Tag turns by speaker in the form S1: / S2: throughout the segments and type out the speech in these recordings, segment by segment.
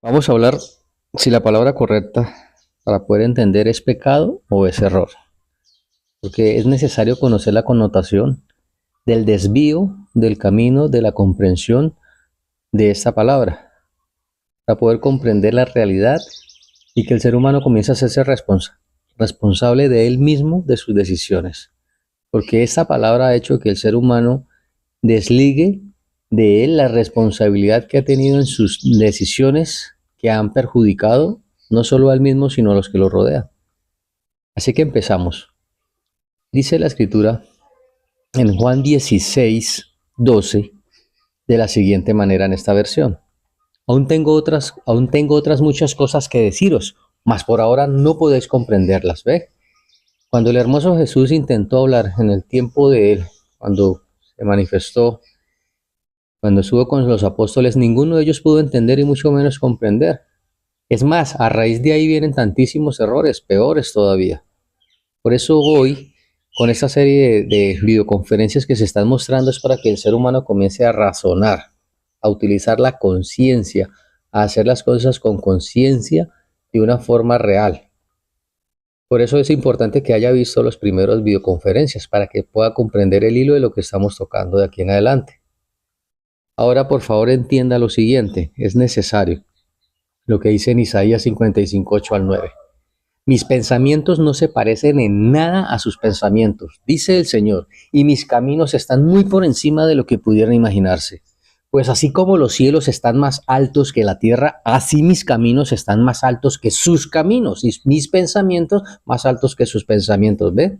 S1: Vamos a hablar si la palabra correcta para poder entender es pecado o es error, porque es necesario conocer la connotación del desvío del camino de la comprensión de esta palabra, para poder comprender la realidad y que el ser humano comience a hacerse responsable de él mismo, de sus decisiones, porque esta palabra ha hecho que el ser humano desligue de él la responsabilidad que ha tenido en sus decisiones que han perjudicado no solo a él mismo, sino a los que lo rodean. Así que empezamos. Dice la escritura en Juan 16:12 de la siguiente manera en esta versión. Aún tengo otras muchas cosas que deciros, mas por ahora no podéis comprenderlas. ¿Ve? Cuando el hermoso Jesús intentó hablar en el tiempo de él, cuando se manifestó, cuando estuvo con los apóstoles, ninguno de ellos pudo entender y mucho menos comprender. Es más, a raíz de ahí vienen tantísimos errores, peores todavía. Por eso hoy, con esta serie de videoconferencias que se están mostrando, es para que el ser humano comience a razonar, a utilizar la conciencia, a hacer las cosas con conciencia de una forma real. Por eso es importante que haya visto los primeros videoconferencias, para que pueda comprender el hilo de lo que estamos tocando de aquí en adelante. Ahora, por favor, entienda lo siguiente, es necesario lo que dice en Isaías 55:8 al 9. Mis pensamientos no se parecen en nada a sus pensamientos, dice el Señor, y mis caminos están muy por encima de lo que pudieran imaginarse. Pues así como los cielos están más altos que la tierra, así mis caminos están más altos que sus caminos, y mis pensamientos más altos que sus pensamientos. ¿Ve?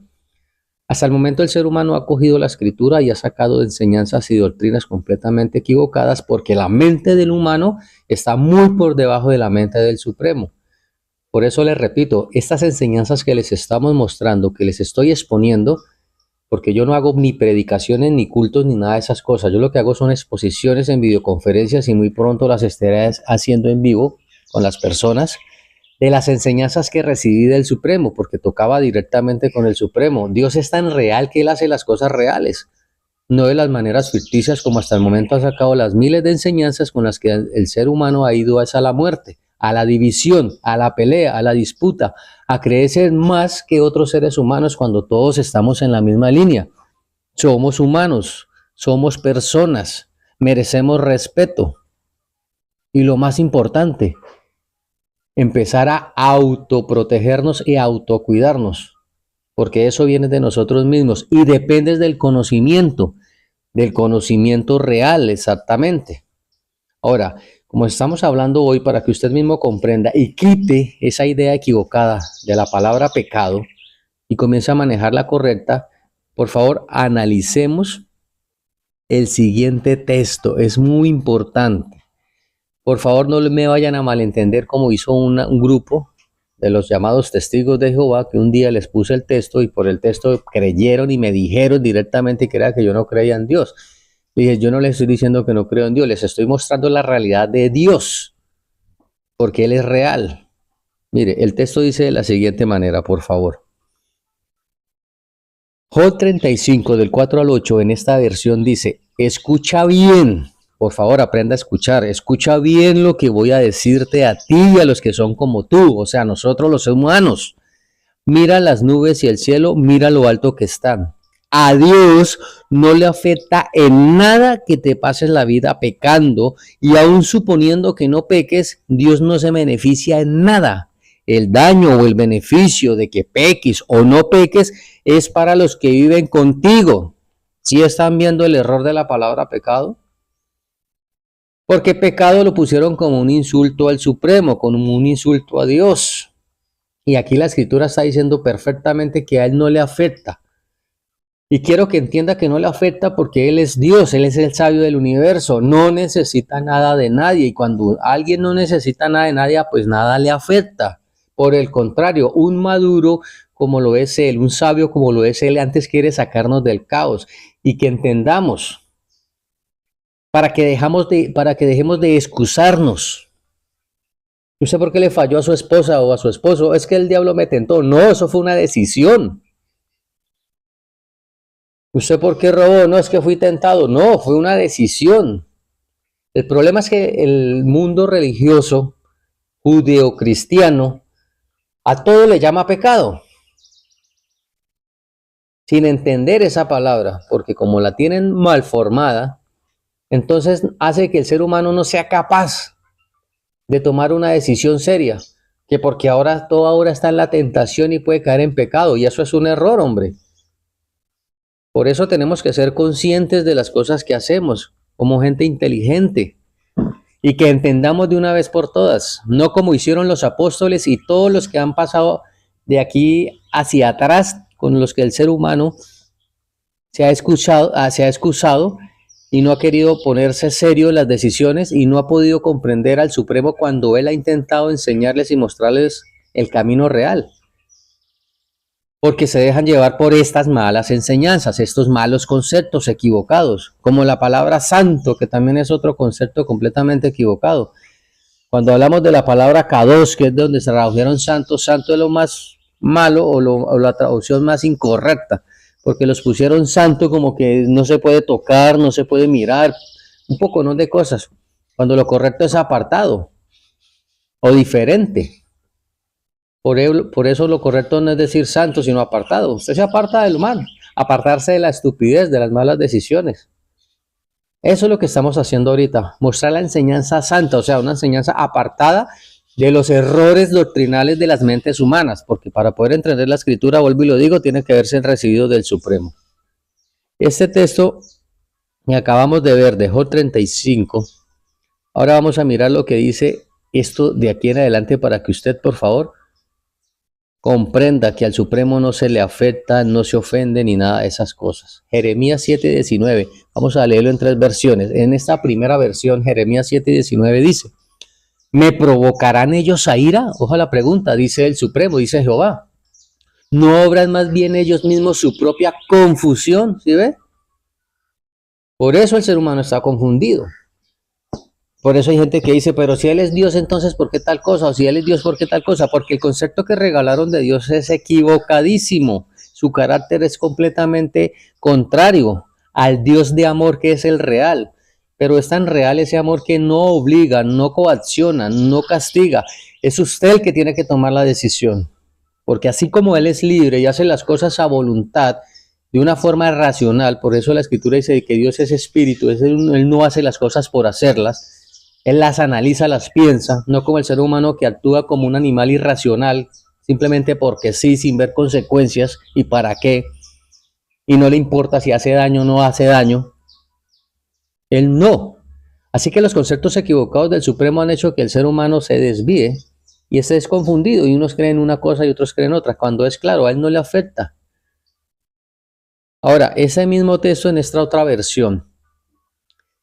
S1: Hasta el momento el ser humano ha cogido la escritura y ha sacado enseñanzas y doctrinas completamente equivocadas, porque la mente del humano está muy por debajo de la mente del Supremo. Por eso les repito, estas enseñanzas que les estamos mostrando, que les estoy exponiendo, porque yo no hago ni predicaciones, ni cultos, ni nada de esas cosas. Yo lo que hago son exposiciones en videoconferencias y muy pronto las estaré haciendo en vivo con las personas de las enseñanzas que recibí del Supremo, porque tocaba directamente con el Supremo. Dios es tan real que Él hace las cosas reales, no de las maneras ficticias como hasta el momento ha sacado las miles de enseñanzas con las que el ser humano ha ido hacia la muerte, a la división, a la pelea, a la disputa, a creerse más que otros seres humanos cuando todos estamos en la misma línea. Somos humanos, somos personas, merecemos respeto. Y lo más importante, empezar a autoprotegernos y autocuidarnos, porque eso viene de nosotros mismos y depende del conocimiento real exactamente. Ahora, como estamos hablando hoy, para que usted mismo comprenda y quite esa idea equivocada de la palabra pecado y comience a manejar la correcta, por favor, analicemos el siguiente texto. Es muy importante. Por favor, no me vayan a malentender como hizo un grupo de los llamados testigos de Jehová, que un día les puse el texto y por el texto creyeron y me dijeron directamente que era que yo no creía en Dios. Dije, yo no les estoy diciendo que no creo en Dios, les estoy mostrando la realidad de Dios, porque Él es real. Mire, el texto dice de la siguiente manera, por favor. Job 35, del 4 al 8, en esta versión dice, escucha bien, por favor aprenda a escucha bien lo que voy a decirte a ti y a los que son como tú, o sea, nosotros los humanos. Mira las nubes y el cielo, mira lo alto que están. A Dios no le afecta en nada que te pases la vida pecando, y aun suponiendo que no peques, Dios no se beneficia en nada. El daño o el beneficio de que peques o no peques es para los que viven contigo. ¿Sí están viendo el error de la palabra pecado? Porque pecado lo pusieron como un insulto al Supremo, como un insulto a Dios. Y aquí la escritura está diciendo perfectamente que a Él no le afecta. Y quiero que entienda que no le afecta porque Él es Dios, Él es el sabio del universo, no necesita nada de nadie. Y cuando alguien no necesita nada de nadie, pues nada le afecta. Por el contrario, un maduro como lo es Él, un sabio como lo es Él, antes quiere sacarnos del caos. Y que entendamos, para que dejemos de excusarnos. ¿Usted por qué le falló a su esposa o a su esposo? Es que el diablo me tentó. No, eso fue una decisión. ¿Usted por qué robó? No, es que fui tentado. No, fue una decisión. El problema es que el mundo religioso judeocristiano, a todo le llama pecado, sin entender esa palabra, porque como la tienen mal formada, entonces hace que el ser humano no sea capaz de tomar una decisión seria, que porque ahora toda hora está en la tentación y puede caer en pecado, y eso es un error, hombre. Por eso tenemos que ser conscientes de las cosas que hacemos, como gente inteligente, y que entendamos de una vez por todas, no como hicieron los apóstoles y todos los que han pasado de aquí hacia atrás, con los que el ser humano se ha excusado y no ha querido ponerse serio en las decisiones y no ha podido comprender al Supremo cuando Él ha intentado enseñarles y mostrarles el camino real. Porque se dejan llevar por estas malas enseñanzas, estos malos conceptos equivocados, como la palabra santo, que también es otro concepto completamente equivocado. Cuando hablamos de la palabra kadosh, que es de donde se tradujeron santo, santo es lo más malo o la traducción más incorrecta, porque los pusieron santo como que no se puede tocar, no se puede mirar, un poco no de cosas, cuando lo correcto es apartado o diferente. Por eso lo correcto no es decir santo, sino apartado. Usted se aparta del mal, apartarse de la estupidez, de las malas decisiones. Eso es lo que estamos haciendo ahorita, mostrar la enseñanza santa, o sea, una enseñanza apartada de los errores doctrinales de las mentes humanas, porque para poder entender la escritura, vuelvo y lo digo, tiene que haberse recibido del Supremo. Este texto que acabamos de ver de Job 35, ahora vamos a mirar lo que dice esto de aquí en adelante para que usted, por favor, comprenda que al Supremo no se le afecta, no se ofende ni nada de esas cosas. Jeremías 7:19, vamos a leerlo en 3 versiones. En esta primera versión, Jeremías 7:19 dice: ¿me provocarán ellos a ira? Ojo a la pregunta, dice el Supremo, dice Jehová. ¿No obran más bien ellos mismos su propia confusión? ¿Sí ve? Por eso el ser humano está confundido. Por eso hay gente que dice, pero si Él es Dios, entonces ¿por qué tal cosa? O si Él es Dios, ¿por qué tal cosa? Porque el concepto que regalaron de Dios es equivocadísimo. Su carácter es completamente contrario al Dios de amor que es el real. Pero es tan real ese amor que no obliga, no coacciona, no castiga. Es usted el que tiene que tomar la decisión. Porque así como Él es libre y hace las cosas a voluntad, de una forma racional, por eso la Escritura dice que Dios es espíritu, Él no hace las cosas por hacerlas. Él las analiza, las piensa, no como el ser humano que actúa como un animal irracional, simplemente porque sí, sin ver consecuencias y para qué, y no le importa si hace daño o no hace daño. Él no. Así que los conceptos equivocados del Supremo han hecho que el ser humano se desvíe y esté desconfundido, y unos creen una cosa y otros creen otra, cuando es claro, a él no le afecta. Ahora, ese mismo texto en esta otra versión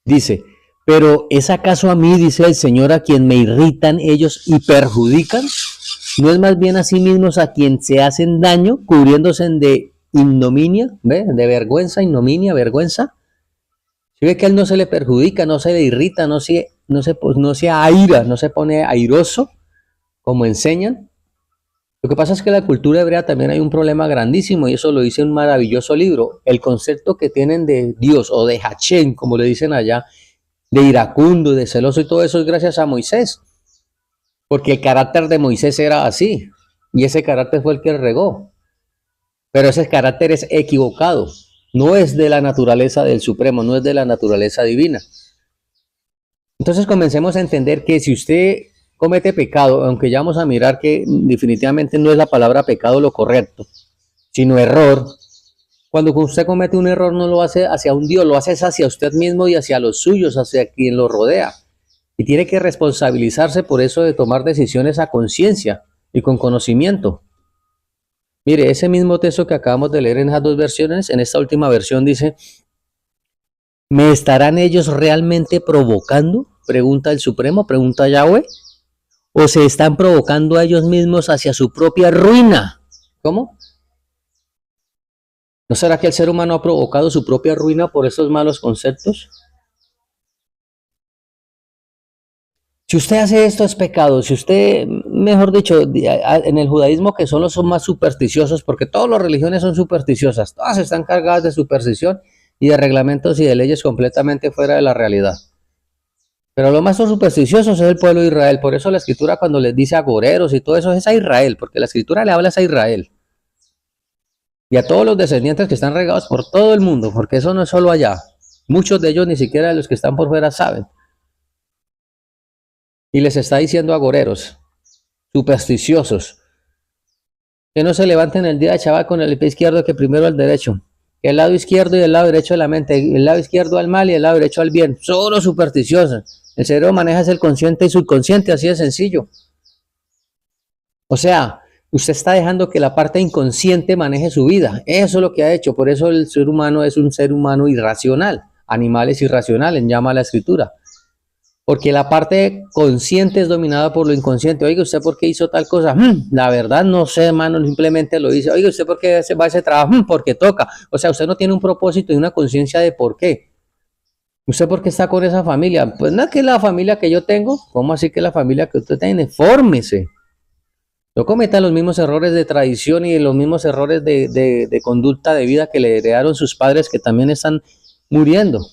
S1: dice: pero ¿es acaso a mí, dice el Señor, a quien me irritan ellos y perjudican? ¿No es más bien a sí mismos a quien se hacen daño, cubriéndose de ignominia, ¿ve? De vergüenza, ignominia, vergüenza? Si ve que a él no se le perjudica, no se le irrita, no se aira, no se pone airoso, como enseñan. Lo que pasa es que en la cultura hebrea también hay un problema grandísimo, y eso lo dice un maravilloso libro. El concepto que tienen de Dios, o de Hachén, como le dicen allá, de iracundo, de celoso y todo eso, es gracias a Moisés, porque el carácter de Moisés era así, y ese carácter fue el que regó, pero ese carácter es equivocado, no es de la naturaleza del Supremo, no es de la naturaleza divina. Entonces comencemos a entender que si usted comete pecado, aunque ya vamos a mirar que definitivamente no es la palabra pecado lo correcto, sino error. Cuando usted comete un error no lo hace hacia un Dios, lo hace hacia usted mismo y hacia los suyos, hacia quien lo rodea. Y tiene que responsabilizarse por eso de tomar decisiones a conciencia y con conocimiento. Mire, ese mismo texto que acabamos de leer en esas 2 versiones, en esta última versión dice: ¿me estarán ellos realmente provocando? Pregunta el Supremo, pregunta Yahweh. ¿O se están provocando a ellos mismos hacia su propia ruina? ¿Cómo? ¿No será que el ser humano ha provocado su propia ruina por esos malos conceptos? Si usted hace esto es pecado. Si usted, mejor dicho, en el judaísmo que son más supersticiosos, porque todas las religiones son supersticiosas, todas están cargadas de superstición y de reglamentos y de leyes completamente fuera de la realidad. Pero los más supersticiosos es el pueblo de Israel. Por eso la escritura cuando les dice agoreros y todo eso es a Israel, porque la escritura le habla a Israel. Y a todos los descendientes que están regados por todo el mundo, porque eso no es solo allá. Muchos de ellos ni siquiera los que están por fuera saben. Y les está diciendo agoreros, supersticiosos, que no se levanten el día de Shabbat con el pie izquierdo que primero el derecho. Que el lado izquierdo y el lado derecho de la mente, el lado izquierdo al mal y el lado derecho al bien. Solo supersticiosos. El cerebro maneja el consciente y subconsciente, así de sencillo. O sea, usted está dejando que la parte inconsciente maneje su vida. Eso es lo que ha hecho. Por eso el ser humano es un ser humano irracional. Animales irracionales, llama la escritura. Porque la parte consciente es dominada por lo inconsciente. Oiga, ¿usted por qué hizo tal cosa? La verdad no sé, hermano, simplemente lo hice. Oiga, ¿usted por qué va a ese trabajo? Porque toca. O sea, usted no tiene un propósito y una conciencia de por qué. ¿Usted por qué está con esa familia? Pues no es que la familia que yo tengo. ¿Cómo así que la familia que usted tiene? Fórmese. No cometa los mismos errores de tradición y los mismos errores de conducta de vida que le heredaron sus padres que también están muriendo.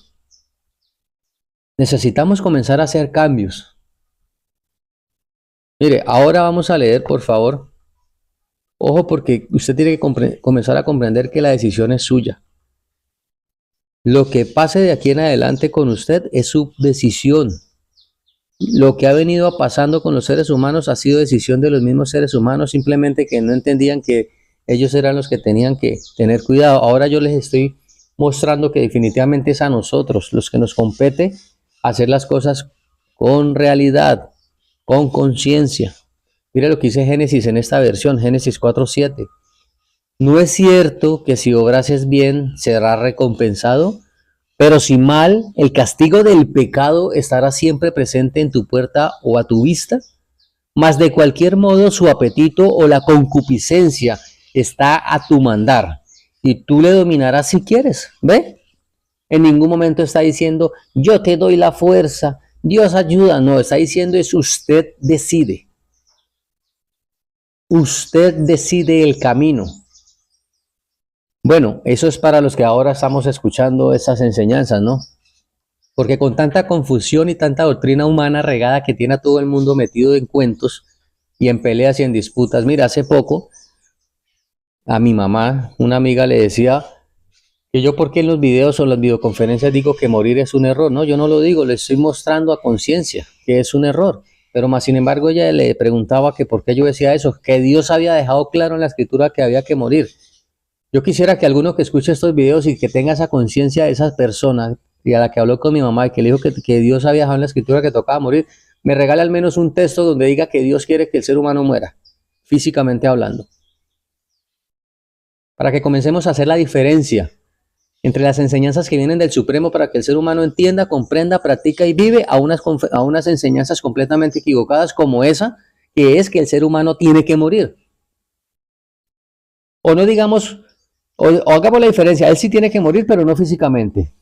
S1: Necesitamos comenzar a hacer cambios. Mire, ahora vamos a leer, por favor. Ojo, porque usted tiene que comenzar a comprender que la decisión es suya. Lo que pase de aquí en adelante con usted es su decisión. Lo que ha venido pasando con los seres humanos ha sido decisión de los mismos seres humanos, simplemente que no entendían que ellos eran los que tenían que tener cuidado. Ahora yo les estoy mostrando que definitivamente es a nosotros los que nos compete hacer las cosas con realidad, con conciencia. Mire lo que dice Génesis en esta versión, Génesis 4:7. No es cierto que si obrases bien serás recompensado, pero si mal, el castigo del pecado estará siempre presente en tu puerta o a tu vista. Mas de cualquier modo su apetito o la concupiscencia está a tu mandar y tú le dominarás si quieres. ¿Ve? En ningún momento está diciendo, yo te doy la fuerza, Dios ayuda. No, está diciendo es usted decide. Usted decide el camino. Bueno, eso es para los que ahora estamos escuchando esas enseñanzas, ¿no? Porque con tanta confusión y tanta doctrina humana regada que tiene a todo el mundo metido en cuentos y en peleas y en disputas. Mira, hace poco a mi mamá, una amiga le decía que yo porque en los videos o las videoconferencias digo que morir es un error. No, yo no lo digo, le estoy mostrando a conciencia que es un error. Pero más sin embargo ella le preguntaba que por qué yo decía eso, que Dios había dejado claro en la escritura que había que morir. Yo quisiera que alguno que escuche estos videos y que tenga esa conciencia de esas personas y a la que habló con mi mamá y que le dijo que Dios había dejado en la escritura que tocaba morir, me regale al menos un texto donde diga que Dios quiere que el ser humano muera, físicamente hablando. Para que comencemos a hacer la diferencia entre las enseñanzas que vienen del Supremo para que el ser humano entienda, comprenda, practica y vive a unas enseñanzas completamente equivocadas como esa, que es que el ser humano tiene que morir. O no digamos, o hagamos la diferencia, él sí tiene que morir, pero no físicamente.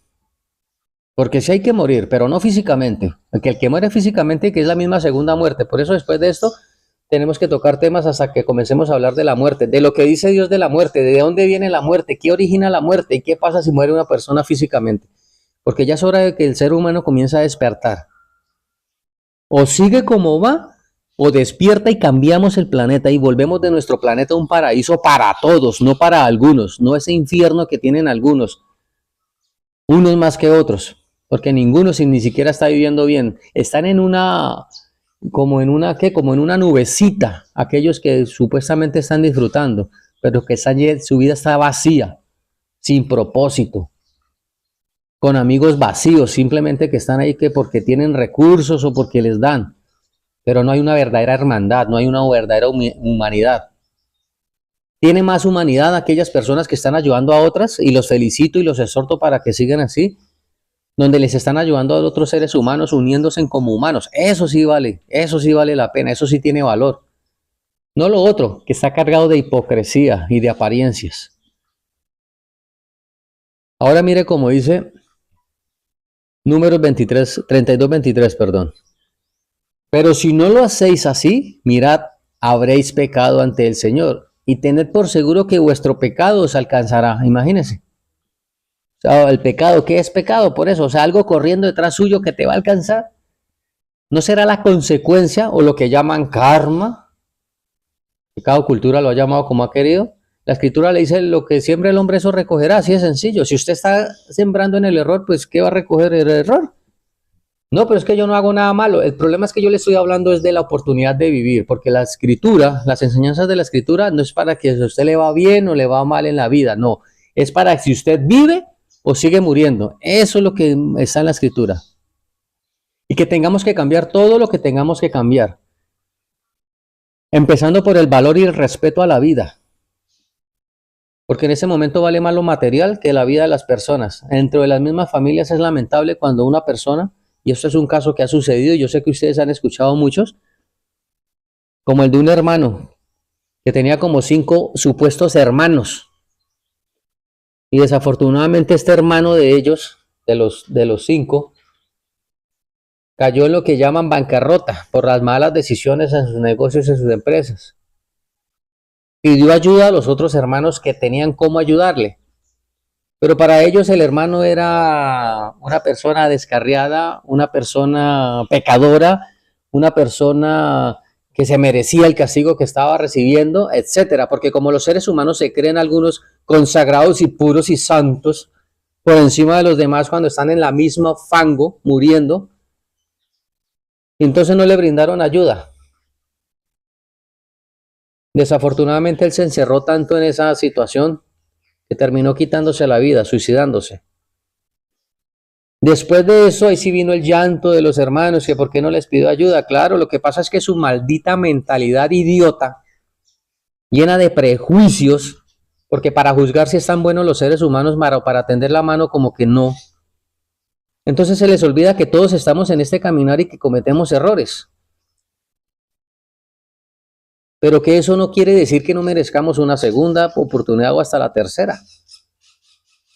S1: Porque sí hay que morir, pero no físicamente. Porque el que muere físicamente, que es la misma segunda muerte. Por eso después de esto tenemos que tocar temas hasta que comencemos a hablar de la muerte, de lo que dice Dios de la muerte, de dónde viene la muerte, qué origina la muerte y qué pasa si muere una persona físicamente. Porque ya es hora de que el ser humano comience a despertar. O sigue como va, o despierta y cambiamos el planeta y volvemos de nuestro planeta un paraíso para todos, no para algunos, no ese infierno que tienen algunos, unos más que otros, porque ninguno ni siquiera está viviendo bien. Están en una, como en una, ¿qué? Como en una nubecita, aquellos que supuestamente están disfrutando, pero que su vida está vacía, sin propósito, con amigos vacíos, simplemente que están ahí que porque tienen recursos o porque les dan, pero no hay una verdadera hermandad, no hay una verdadera humanidad. Tiene más humanidad aquellas personas que están ayudando a otras y los felicito y los exhorto para que sigan así, donde les están ayudando a otros seres humanos uniéndose como humanos. Eso sí vale la pena, eso sí tiene valor. No lo otro, que está cargado de hipocresía y de apariencias. Ahora mire cómo dice Números 32-23, perdón. Pero si no lo hacéis así, mirad, habréis pecado ante el Señor, y tened por seguro que vuestro pecado os alcanzará. Imagínense. O sea, el pecado, ¿qué es pecado? Por eso, o sea, algo corriendo detrás suyo que te va a alcanzar. ¿No será la consecuencia o lo que llaman karma? Que cada cultura lo ha llamado como ha querido. La escritura le dice, lo que siembra el hombre eso recogerá, así de sencillo. Si usted está sembrando en el error, pues ¿qué va a recoger el error? No, pero es que yo no hago nada malo. El problema es que yo le estoy hablando es de la oportunidad de vivir, porque la escritura, las enseñanzas de la escritura no es para que a usted le va bien o le va mal en la vida, no. Es para que si usted vive o sigue muriendo. Eso es lo que está en la escritura. Y que tengamos que cambiar todo lo que tengamos que cambiar. Empezando por el valor y el respeto a la vida. Porque en ese momento vale más lo material que la vida de las personas. Dentro de las mismas familias es lamentable cuando una persona, y esto es un caso que ha sucedido, yo sé que ustedes han escuchado muchos, como el de un hermano que tenía como 5 supuestos hermanos. Y desafortunadamente este hermano de ellos, de los 5, cayó en lo que llaman bancarrota por las malas decisiones en sus negocios y en sus empresas. Pidió ayuda a los otros hermanos que tenían cómo ayudarle. Pero para ellos el hermano era una persona descarriada, una persona pecadora, una persona que se merecía el castigo que estaba recibiendo, etcétera. Porque como los seres humanos se creen algunos consagrados y puros y santos por encima de los demás cuando están en la misma fango, muriendo, entonces no le brindaron ayuda. Desafortunadamente él se encerró tanto en esa situación que terminó quitándose la vida, suicidándose. Después de eso, ahí sí vino el llanto de los hermanos, que por qué no les pidió ayuda. Claro, lo que pasa es que su maldita mentalidad idiota, llena de prejuicios, porque para juzgar si están buenos los seres humanos, para tender la mano como que no. Entonces se les olvida que todos estamos en este caminar y que cometemos errores. Pero que eso no quiere decir que no merezcamos una segunda oportunidad o hasta la tercera.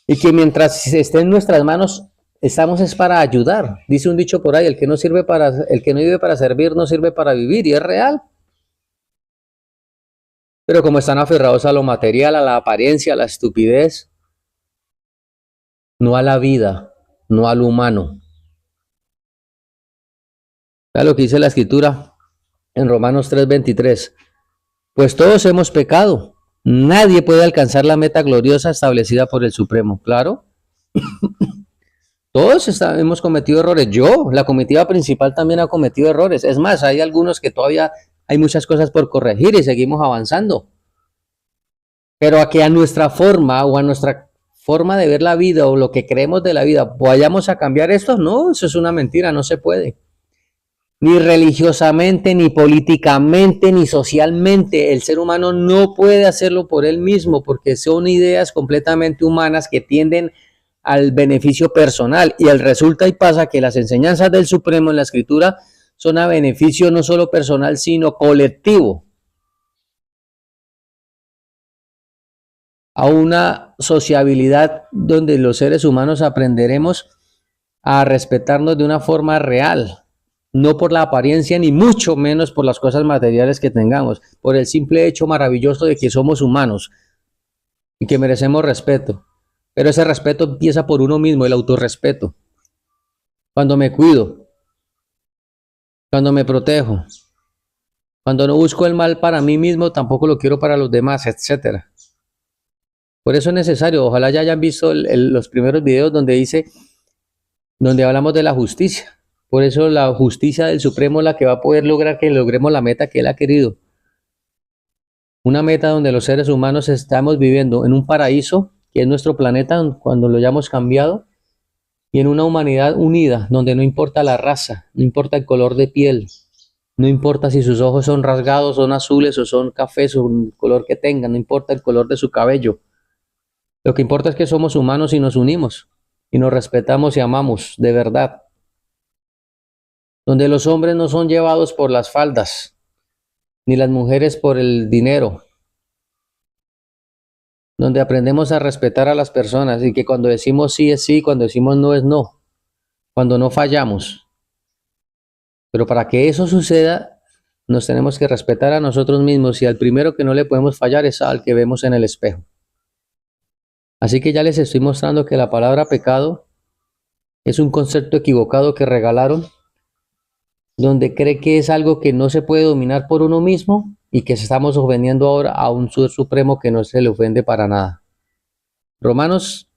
S1: Y que mientras esté en nuestras manos, estamos es para ayudar. Dice un dicho por ahí, el que no vive para servir, no sirve para vivir, y es real. Pero como están aferrados a lo material, a la apariencia, a la estupidez, no a la vida, no al humano. Vea lo que dice la escritura en Romanos 3:23. Pues todos hemos pecado. Nadie puede alcanzar la meta gloriosa establecida por el Supremo. Claro. Todos hemos cometido errores. La comitiva principal también ha cometido errores. Es más, hay algunos que todavía hay muchas cosas por corregir y seguimos avanzando. Pero a que a nuestra forma o a nuestra forma de ver la vida o lo que creemos de la vida vayamos a cambiar esto, no, eso es una mentira, no se puede. Ni religiosamente, ni políticamente, ni socialmente. El ser humano no puede hacerlo por él mismo porque son ideas completamente humanas que tienden al beneficio personal, y el resulta y pasa que las enseñanzas del Supremo en la Escritura son a beneficio no solo personal, sino colectivo, a una sociabilidad donde los seres humanos aprenderemos a respetarnos de una forma real, no por la apariencia ni mucho menos por las cosas materiales que tengamos, por el simple hecho maravilloso de que somos humanos y que merecemos respeto. Pero ese respeto empieza por uno mismo, el autorrespeto. Cuando me cuido, cuando me protejo, cuando no busco el mal para mí mismo, tampoco lo quiero para los demás, etcétera. Por eso es necesario, ojalá ya hayan visto los primeros videos donde hablamos de la justicia. Por eso la justicia del Supremo es la que va a poder lograr que logremos la meta que él ha querido. Una meta donde los seres humanos estamos viviendo en un paraíso, que es nuestro planeta cuando lo hayamos cambiado, y en una humanidad unida, donde no importa la raza, no importa el color de piel, no importa si sus ojos son rasgados, son azules o son cafés o un color que tengan, no importa el color de su cabello. Lo que importa es que somos humanos y nos unimos, y nos respetamos y amamos de verdad. Donde los hombres no son llevados por las faldas, ni las mujeres por el dinero. Donde aprendemos a respetar a las personas y que cuando decimos sí es sí, cuando decimos no es no, cuando no fallamos. Pero para que eso suceda, nos tenemos que respetar a nosotros mismos, y al primero que no le podemos fallar es al que vemos en el espejo. Así que ya les estoy mostrando que la palabra pecado es un concepto equivocado que regalaron donde cree que es algo que no se puede dominar por uno mismo y que estamos ofendiendo ahora a un ser supremo que no se le ofende para nada. Romanos,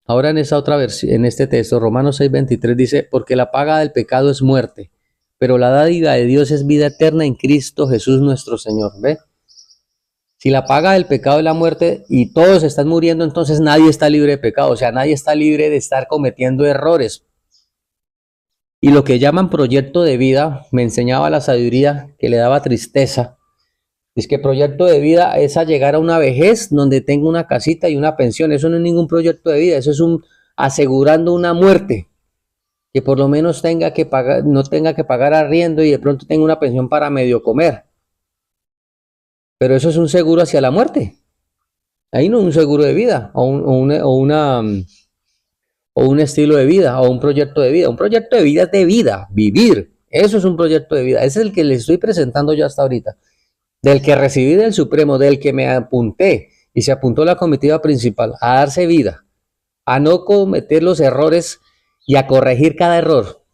S1: ahora en esta otra versión, en este texto, Romanos 6:23 dice, porque la paga del pecado es muerte, pero la dádiva de Dios es vida eterna en Cristo Jesús nuestro Señor. ¿Ve? Si la paga del pecado es la muerte y todos están muriendo, entonces nadie está libre de pecado, o sea, nadie está libre de estar cometiendo errores. Y lo que llaman proyecto de vida, me enseñaba la sabiduría que le daba tristeza. Es que proyecto de vida es a llegar a una vejez donde tengo una casita y una pensión. Eso no es ningún proyecto de vida, eso es un asegurando una muerte. Que por lo menos tenga que pagar, no tenga que pagar arriendo y de pronto tenga una pensión para medio comer. Pero eso es un seguro hacia la muerte. Ahí no es un seguro de vida o un estilo de vida o un proyecto de vida. Un proyecto de vida es de vida, vivir. Eso es un proyecto de vida. Ese es el que le estoy presentando yo hasta ahorita. Del que recibí del Supremo, del que me apunté y se apuntó la comitiva principal a darse vida, a no cometer los errores y a corregir cada error.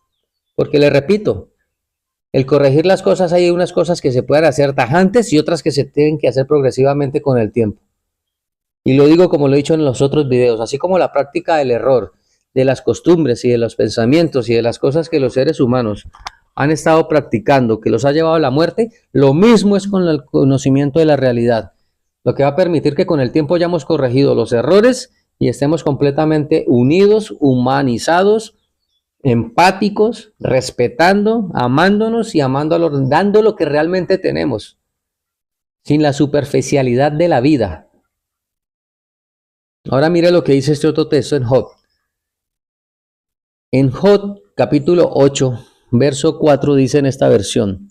S1: Porque le repito, el corregir las cosas, hay unas cosas que se pueden hacer tajantes y otras que se tienen que hacer progresivamente con el tiempo. Y lo digo como lo he dicho en los otros videos, así como la práctica del error, de las costumbres y de los pensamientos y de las cosas que los seres humanos han estado practicando, que los ha llevado a la muerte, lo mismo es con el conocimiento de la realidad, lo que va a permitir que con el tiempo hayamos corregido los errores y estemos completamente unidos, humanizados, empáticos, respetando, amándonos y dando lo que realmente tenemos, sin la superficialidad de la vida. Ahora mire lo que dice este otro texto en Job. En Job capítulo 8, verso 4 dice en esta versión,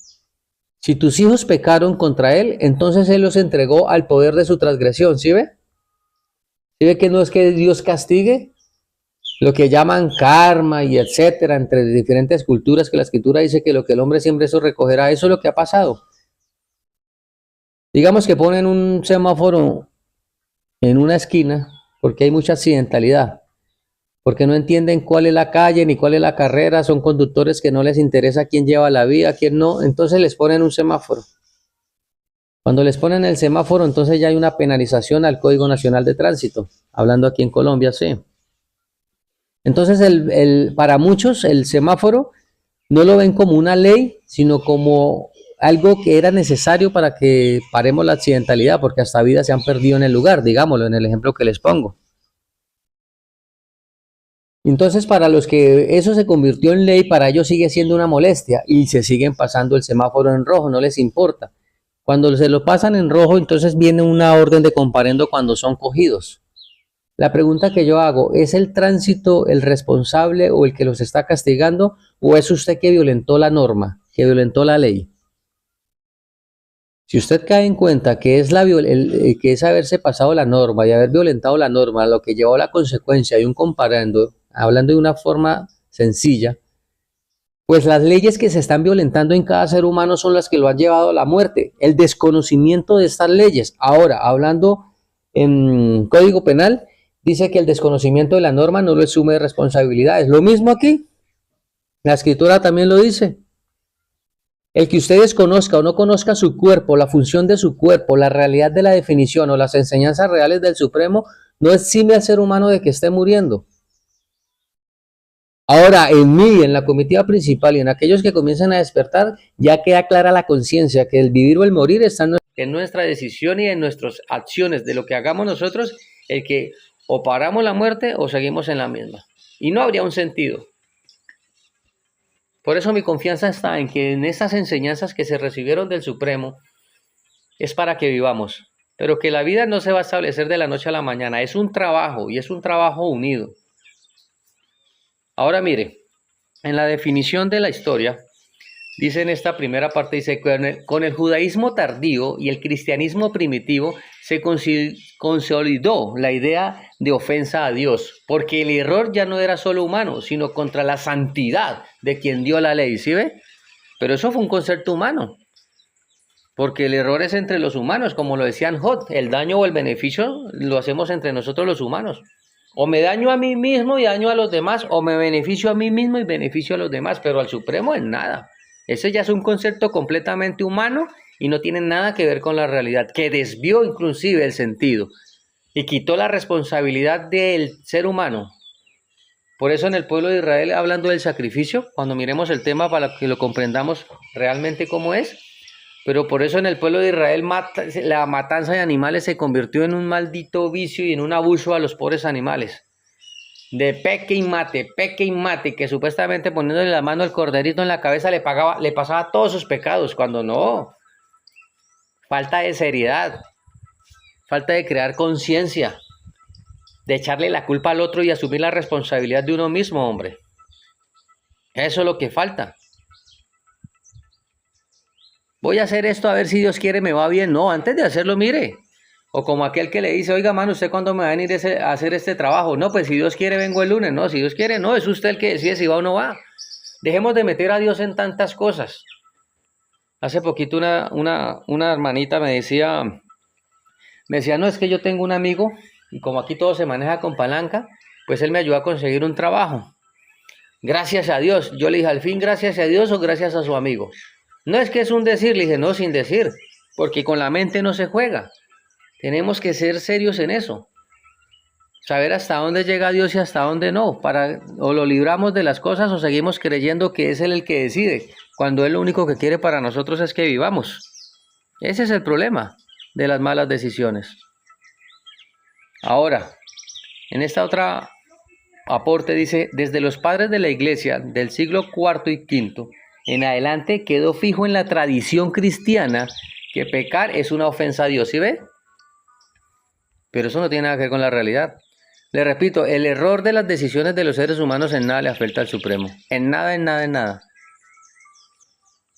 S1: si tus hijos pecaron contra él, entonces él los entregó al poder de su transgresión. ¿Sí ve? ¿Sí ve que no es que Dios castigue? Lo que llaman karma y etcétera, entre diferentes culturas, que la escritura dice que lo que el hombre siempre eso recogerá, eso es lo que ha pasado. Digamos que ponen un semáforo en una esquina porque hay mucha accidentalidad, porque no entienden cuál es la calle ni cuál es la carrera, son conductores que no les interesa quién lleva la vía, quién no, entonces les ponen un semáforo. Cuando les ponen el semáforo, entonces ya hay una penalización al Código Nacional de Tránsito, hablando aquí en Colombia, sí. Entonces, para muchos el semáforo no lo ven como una ley, sino como algo que era necesario para que paremos la accidentalidad, porque hasta vidas se han perdido en el lugar, digámoslo, en el ejemplo que les pongo. Entonces, para los que eso se convirtió en ley, para ellos sigue siendo una molestia y se siguen pasando el semáforo en rojo, no les importa. Cuando se lo pasan en rojo, entonces viene una orden de comparendo cuando son cogidos. La pregunta que yo hago, ¿es el tránsito el responsable o el que los está castigando o es usted que violentó la norma, que violentó la ley? Si usted cae en cuenta que es, que es haberse pasado la norma y haber violentado la norma, lo que llevó a la consecuencia de un comparando, hablando de una forma sencilla, pues las leyes que se están violentando en cada ser humano son las que lo han llevado a la muerte, el desconocimiento de estas leyes. Ahora, hablando en Código Penal, dice que el desconocimiento de la norma no lo asume de responsabilidades. Lo mismo aquí, la escritura también lo dice. El que usted desconozca o no conozca su cuerpo, la función de su cuerpo, la realidad de la definición o las enseñanzas reales del Supremo, no exime al ser humano de que esté muriendo. Ahora, en mí, en la comitiva principal y en aquellos que comienzan a despertar, ya queda clara la conciencia que el vivir o el morir está en nuestra decisión y en nuestras acciones, de lo que hagamos nosotros, el que o paramos la muerte o seguimos en la misma. Y no habría un sentido. Por eso mi confianza está en que en estas enseñanzas que se recibieron del Supremo es para que vivamos. Pero que la vida no se va a establecer de la noche a la mañana. Es un trabajo y es un trabajo unido. Ahora mire, en la definición de la historia, dice en esta primera parte, dice, con el judaísmo tardío y el cristianismo primitivo se consolidó la idea de ofensa a Dios, porque el error ya no era solo humano, sino contra la santidad de quien dio la ley, ¿sí ve? Pero eso fue un concepto humano, porque el error es entre los humanos, como lo decían Job, el daño o el beneficio lo hacemos entre nosotros los humanos. O me daño a mí mismo y daño a los demás, o me beneficio a mí mismo y beneficio a los demás, pero al Supremo en nada. Ese ya es un concepto completamente humano y no tiene nada que ver con la realidad, que desvió inclusive el sentido y quitó la responsabilidad del ser humano. Por eso en el pueblo de Israel, hablando del sacrificio, cuando miremos el tema para que lo comprendamos realmente cómo es, pero por eso en el pueblo de Israel la matanza de animales se convirtió en un maldito vicio y en un abuso a los pobres animales. De peque y mate, que supuestamente poniéndole la mano al corderito en la cabeza le pasaba todos sus pecados, cuando no. Falta de seriedad, falta de crear conciencia, de echarle la culpa al otro y asumir la responsabilidad de uno mismo, hombre. Eso es lo que falta. Voy a hacer esto a ver si Dios quiere me va bien. No, antes de hacerlo, mire. O como aquel que le dice, oiga, mano, ¿usted cuándo me va a venir a hacer este trabajo? No, pues si Dios quiere vengo el lunes. No, si Dios quiere, no, es usted el que decide si va o no va. Dejemos de meter a Dios en tantas cosas. Hace poquito una hermanita me decía, no, es que yo tengo un amigo y como aquí todo se maneja con palanca, pues él me ayudó a conseguir un trabajo. Gracias a Dios. Yo le dije, al fin, gracias a Dios o gracias a su amigo. No es que es un decir, le dije, no, sin decir, porque con la mente no se juega. Tenemos que ser serios en eso. Saber hasta dónde llega Dios y hasta dónde no. O lo libramos de las cosas o seguimos creyendo que es Él el que decide, cuando Él lo único que quiere para nosotros es que vivamos. Ese es el problema de las malas decisiones. Ahora, en esta otra aporte dice, desde los padres de la iglesia del siglo IV y V en adelante quedó fijo en la tradición cristiana que pecar es una ofensa a Dios. ¿Sí ve? Pero eso no tiene nada que ver con la realidad. Le repito, el error de las decisiones de los seres humanos en nada le afecta al Supremo. En nada, en nada, en nada.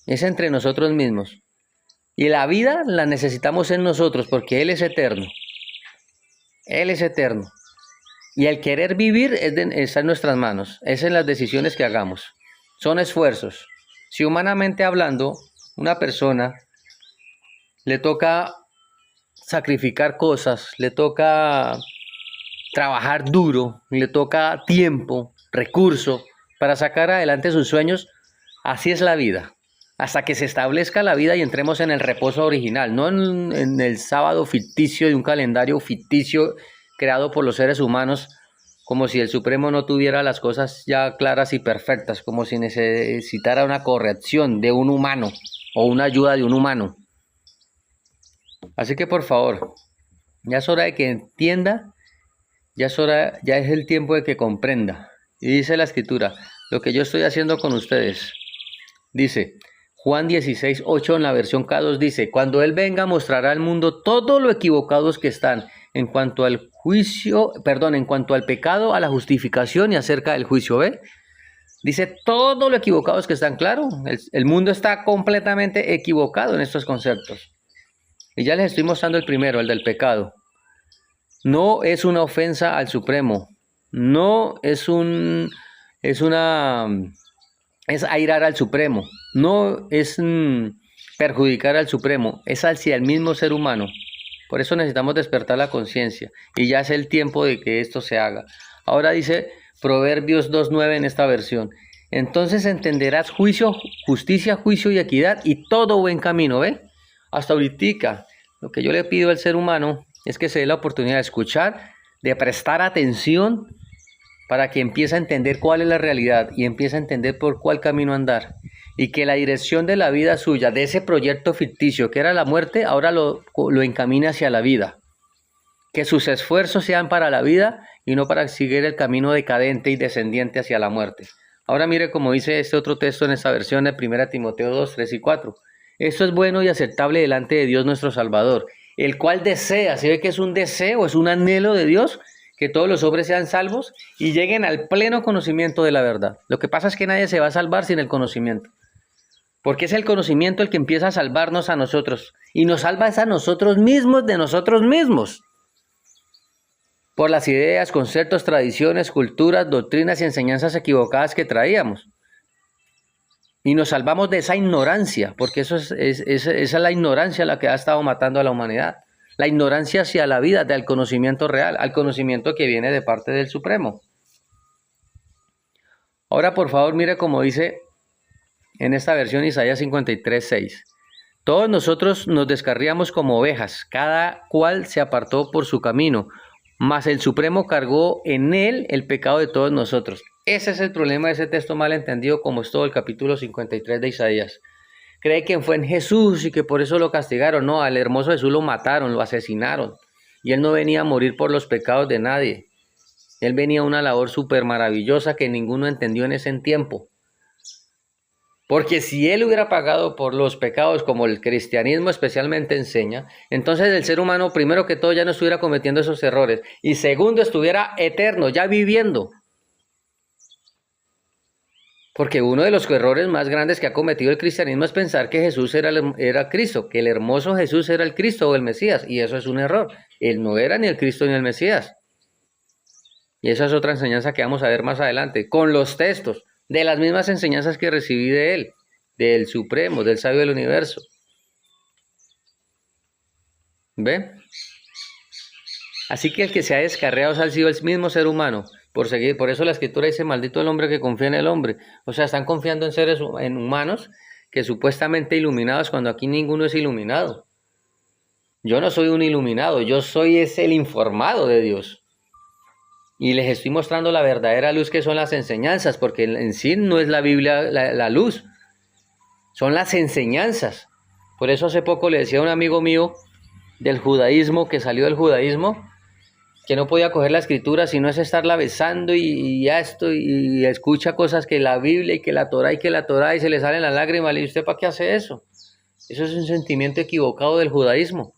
S1: Es entre nosotros mismos. Y la vida la necesitamos en nosotros porque Él es eterno. Él es eterno. Y el querer vivir está en nuestras manos. Es en las decisiones que hagamos. Son esfuerzos. Si humanamente hablando, una persona le toca sacrificar cosas, le toca trabajar duro, le toca tiempo, recurso para sacar adelante sus sueños, así es la vida. Hasta que se establezca la vida y entremos en el reposo original, no en el sábado ficticio de un calendario ficticio creado por los seres humanos, como si el Supremo no tuviera las cosas ya claras y perfectas, como si necesitara una corrección de un humano o una ayuda de un humano. Así que por favor, ya es hora de que entienda, ya es el tiempo de que comprenda. Y dice la Escritura, lo que yo estoy haciendo con ustedes, dice Juan 16:8 en la versión K2 dice, cuando Él venga mostrará al mundo todo lo equivocados que están en cuanto al en cuanto al pecado, a la justificación y acerca del juicio. ¿Ve? Dice todo lo equivocados que están. Claro, el mundo está completamente equivocado en estos conceptos. Y ya les estoy mostrando el primero, el del pecado. No es una ofensa al Supremo. No es es airar al Supremo. No es perjudicar al Supremo. Es hacia el mismo ser humano. Por eso necesitamos despertar la conciencia. Y ya es el tiempo de que esto se haga. Ahora dice Proverbios 2:9 en esta versión. Entonces entenderás juicio, justicia, juicio y equidad y todo buen camino. ¿Ve? Hasta ahorita, lo que yo le pido al ser humano es que se dé la oportunidad de escuchar, de prestar atención para que empiece a entender cuál es la realidad y empiece a entender por cuál camino andar. Y que la dirección de la vida suya, de ese proyecto ficticio que era la muerte, ahora lo encamine hacia la vida. Que sus esfuerzos sean para la vida y no para seguir el camino decadente y descendiente hacia la muerte. Ahora mire como dice este otro texto en esta versión de 1 Timoteo 2, 3 y 4. Esto es bueno y aceptable delante de Dios nuestro Salvador, el cual desea, ¿se ve que es un deseo, es un anhelo de Dios? Que todos los hombres sean salvos y lleguen al pleno conocimiento de la verdad. Lo que pasa es que nadie se va a salvar sin el conocimiento. Porque es el conocimiento el que empieza a salvarnos a nosotros. Y nos salva es a nosotros mismos de nosotros mismos. Por las ideas, conceptos, tradiciones, culturas, doctrinas y enseñanzas equivocadas que traíamos. Y nos salvamos de esa ignorancia, porque esa es la ignorancia la que ha estado matando a la humanidad. La ignorancia hacia la vida, del conocimiento real, al conocimiento que viene de parte del Supremo. Ahora, por favor, mire como dice en esta versión Isaías 53:6. Todos nosotros nos descarriamos como ovejas, cada cual se apartó por su camino, mas el Supremo cargó en él el pecado de todos nosotros. Ese es el problema de ese texto mal entendido, como es todo el capítulo 53 de Isaías. Cree que fue en Jesús y que por eso lo castigaron. No, al hermoso Jesús lo mataron, lo asesinaron. Y él no venía a morir por los pecados de nadie. Él venía a una labor súper maravillosa que ninguno entendió en ese tiempo. Porque si él hubiera pagado por los pecados como el cristianismo especialmente enseña, entonces el ser humano, primero que todo, ya no estuviera cometiendo esos errores. Y segundo, estuviera eterno, ya viviendo. Porque uno de los errores más grandes que ha cometido el cristianismo es pensar que Jesús era Cristo, que el hermoso Jesús era el Cristo o el Mesías. Y eso es un error. Él no era ni el Cristo ni el Mesías. Y esa es otra enseñanza que vamos a ver más adelante, con los textos, de las mismas enseñanzas que recibí de él, del Supremo, del Sabio del Universo. ¿Ve? Así que el que se ha descarriado ha sido el mismo ser humano. Por eso la Escritura dice, maldito el hombre que confía en el hombre. O sea, están confiando en seres humanos que supuestamente iluminados, cuando aquí ninguno es iluminado. Yo no soy un iluminado, yo soy el informado de Dios. Y les estoy mostrando la verdadera luz que son las enseñanzas, porque en sí no es la Biblia la luz, son las enseñanzas. Por eso hace poco le decía a un amigo mío del judaísmo, que salió del judaísmo, que no podía coger la Escritura si no es estarla besando y escucha cosas que la Biblia y que la Torá y se le salen las lágrimas. ¿Y usted para qué hace eso? Eso es un sentimiento equivocado del judaísmo.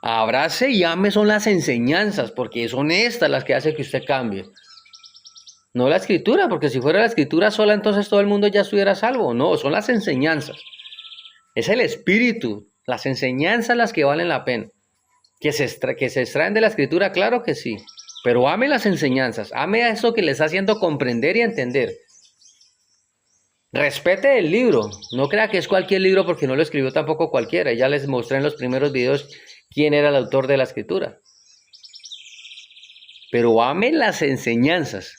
S1: Abrace y ame son las enseñanzas, porque son estas las que hacen que usted cambie. No la Escritura, porque si fuera la Escritura sola, entonces todo el mundo ya estuviera salvo. No, son las enseñanzas. Es el Espíritu, las enseñanzas las que valen la pena. Que se extraen de la Escritura, claro que sí. Pero ame las enseñanzas, ame a eso que le está haciendo comprender y entender. Respete el libro, no crea que es cualquier libro porque no lo escribió tampoco cualquiera. Ya les mostré en los primeros videos quién era el autor de la Escritura. Pero ame las enseñanzas,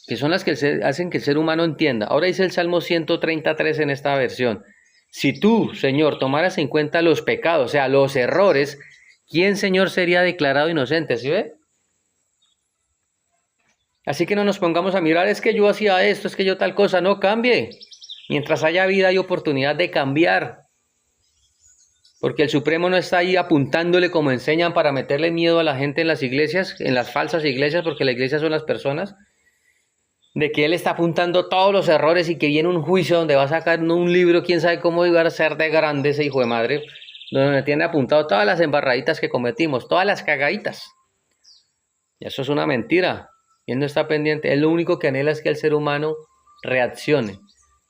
S1: que son las que hacen que el ser humano entienda. Ahora dice el Salmo 133 en esta versión. Si tú, Señor, tomaras en cuenta los pecados, o sea, los errores, ¿quién, Señor, sería declarado inocente? ¿Sí ve? Así que no nos pongamos a mirar, es que yo hacía esto, es que yo tal cosa. No, cambie. Mientras haya vida hay oportunidad de cambiar. Porque el Supremo no está ahí apuntándole como enseñan para meterle miedo a la gente en las iglesias, en las falsas iglesias, porque la iglesia son las personas, de que él está apuntando todos los errores y que viene un juicio donde va a sacar un libro, quién sabe cómo iba a ser de grande ese hijo de madre, donde tiene apuntado todas las embarraditas que cometimos, todas las cagaditas. Y eso es una mentira. Y él no está pendiente. Él lo único que anhela es que el ser humano reaccione.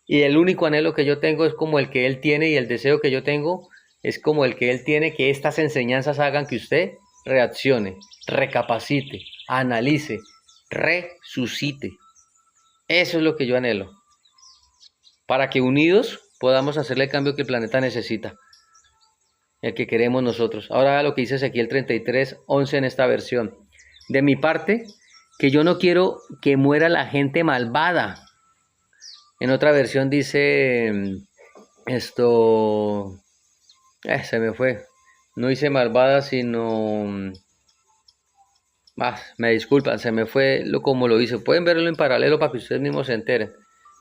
S1: Y el único anhelo que yo tengo es como el que él tiene, y el deseo que yo tengo es como el que él tiene, que estas enseñanzas hagan que usted reaccione, recapacite, analice, resucite. Eso es lo que yo anhelo. Para que unidos podamos hacerle el cambio que el planeta necesita. El que queremos nosotros. Ahora lo que dice Ezequiel 33:11 en esta versión. De mi parte, que yo no quiero que muera la gente malvada. En otra versión dice se me fue. No dice malvada, sino... me disculpan, se me fue como lo dice. Pueden verlo en paralelo para que ustedes mismos se enteren.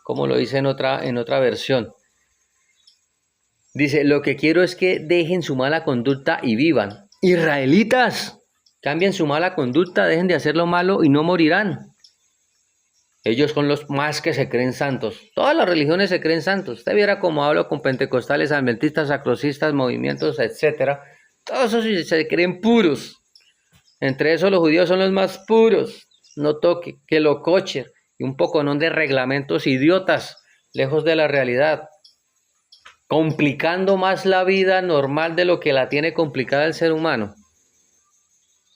S1: Como lo dice en otra versión. Dice, lo que quiero es que dejen su mala conducta y vivan. Israelitas, cambien su mala conducta, dejen de hacer lo malo y no morirán. Ellos son los más que se creen santos. Todas las religiones se creen santos. Usted viera cómo hablo con pentecostales, adventistas, sacrosistas, movimientos, etc. Todos esos se creen puros. Entre esos los judíos son los más puros. No toque, que lo coche. Y un poconón de reglamentos idiotas, lejos de la realidad. Complicando más la vida normal de lo que la tiene complicada el ser humano.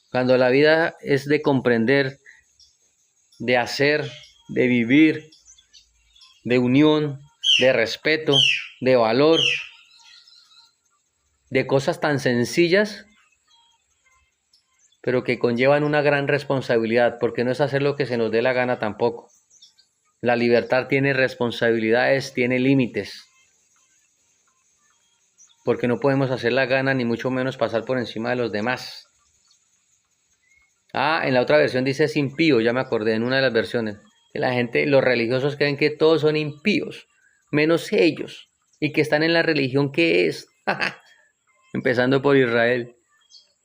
S1: Cuando la vida es de comprender, de hacer, de vivir, de unión, de respeto, de valor, de cosas tan sencillas, pero que conllevan una gran responsabilidad, porque no es hacer lo que se nos dé la gana tampoco. La libertad tiene responsabilidades, tiene límites. Porque no podemos hacer la gana, ni mucho menos pasar por encima de los demás. En la otra versión dice es impío, ya me acordé, en una de las versiones. Que la gente, los religiosos creen que todos son impíos, menos ellos. Y que están en la religión que es. Empezando por Israel.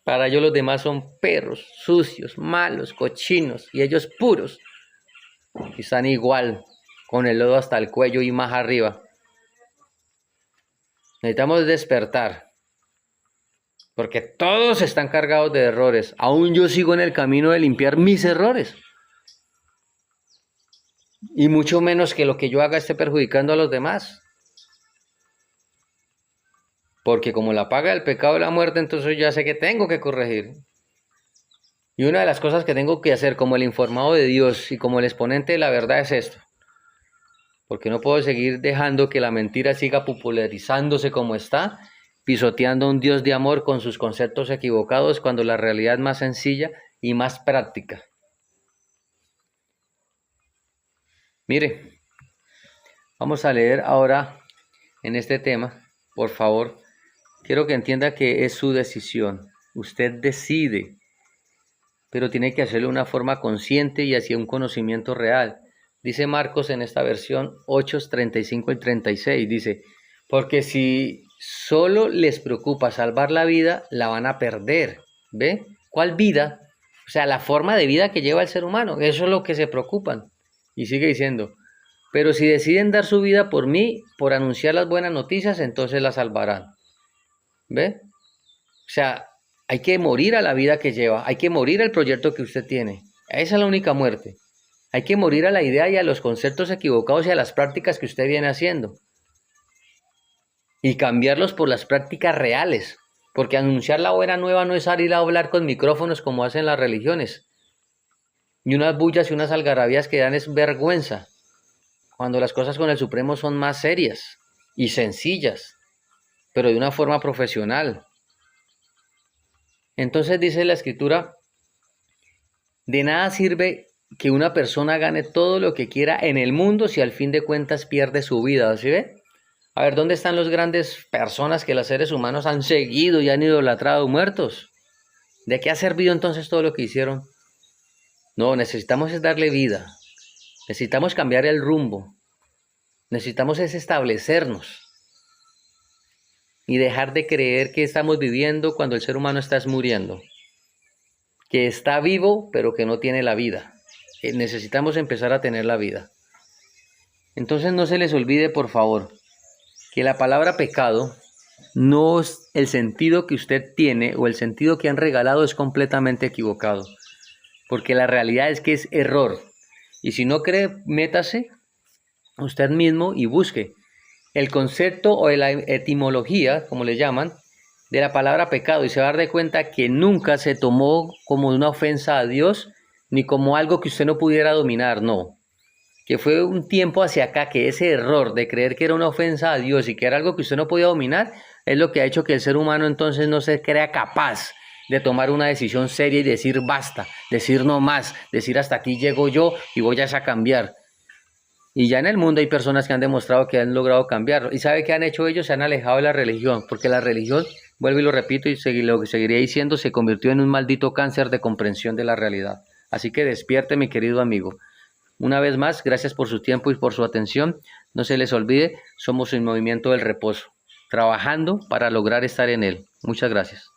S1: Para ellos los demás son perros, sucios, malos, cochinos, y ellos puros. Y están igual, con el lodo hasta el cuello y más arriba. Necesitamos despertar. Porque todos están cargados de errores. Aún yo sigo en el camino de limpiar mis errores. Y mucho menos que lo que yo haga esté perjudicando a los demás. Porque como la paga del pecado es la muerte, entonces ya sé que tengo que corregir. Y una de las cosas que tengo que hacer como el informado de Dios y como el exponente de la verdad es esto. Porque no puedo seguir dejando que la mentira siga popularizándose como está, pisoteando a un Dios de amor con sus conceptos equivocados cuando la realidad es más sencilla y más práctica. Mire, vamos a leer ahora en este tema, por favor. Quiero que entienda que es su decisión. Usted decide, pero tiene que hacerlo de una forma consciente y hacia un conocimiento real. Dice Marcos en esta versión 8:35 y 36, dice, porque si solo les preocupa salvar la vida, la van a perder. ¿Ve? ¿Cuál vida? O sea, la forma de vida que lleva el ser humano. Eso es lo que se preocupan. Y sigue diciendo, pero si deciden dar su vida por mí, por anunciar las buenas noticias, entonces la salvarán. ¿Ve? O sea, hay que morir a la vida que lleva, hay que morir al proyecto que usted tiene. Esa es la única muerte. Hay que morir a la idea y a los conceptos equivocados y a las prácticas que usted viene haciendo. Y cambiarlos por las prácticas reales. Porque anunciar la buena nueva no es salir a hablar con micrófonos como hacen las religiones. Y unas bullas y unas algarabías que dan es vergüenza. Cuando las cosas con el Supremo son más serias y sencillas, pero de una forma profesional. Entonces dice la Escritura, de nada sirve que una persona gane todo lo que quiera en el mundo si al fin de cuentas pierde su vida, ¿sí ve? A ver, ¿dónde están las grandes personas que los seres humanos han seguido y han idolatrado muertos? ¿De qué ha servido entonces todo lo que hicieron? No, necesitamos es darle vida. Necesitamos cambiar el rumbo. Necesitamos es establecernos. Y dejar de creer que estamos viviendo cuando el ser humano está muriendo. Que está vivo, pero que no tiene la vida. Necesitamos empezar a tener la vida. Entonces no se les olvide, por favor, que la palabra pecado no es el sentido que usted tiene o el sentido que han regalado es completamente equivocado. Porque la realidad es que es error. Y si no cree, métase usted mismo y busque el concepto o la etimología, como le llaman, de la palabra pecado y se va a dar cuenta que nunca se tomó como una ofensa a Dios ni como algo que usted no pudiera dominar, no. Que fue un tiempo hacia acá que ese error de creer que era una ofensa a Dios y que era algo que usted no podía dominar es lo que ha hecho que el ser humano entonces no se crea capaz de tomar una decisión seria y decir basta, decir no más, decir hasta aquí llego yo y voy a cambiar. Y ya en el mundo hay personas que han demostrado que han logrado cambiar. ¿Y sabe qué han hecho ellos? Se han alejado de la religión, porque la religión, vuelvo y lo repito y lo que seguiré diciendo, se convirtió en un maldito cáncer de comprensión de la realidad. Así que despierte, mi querido amigo. Una vez más, gracias por su tiempo y por su atención. No se les olvide, somos el Movimiento del Reposo, trabajando para lograr estar en él. Muchas gracias.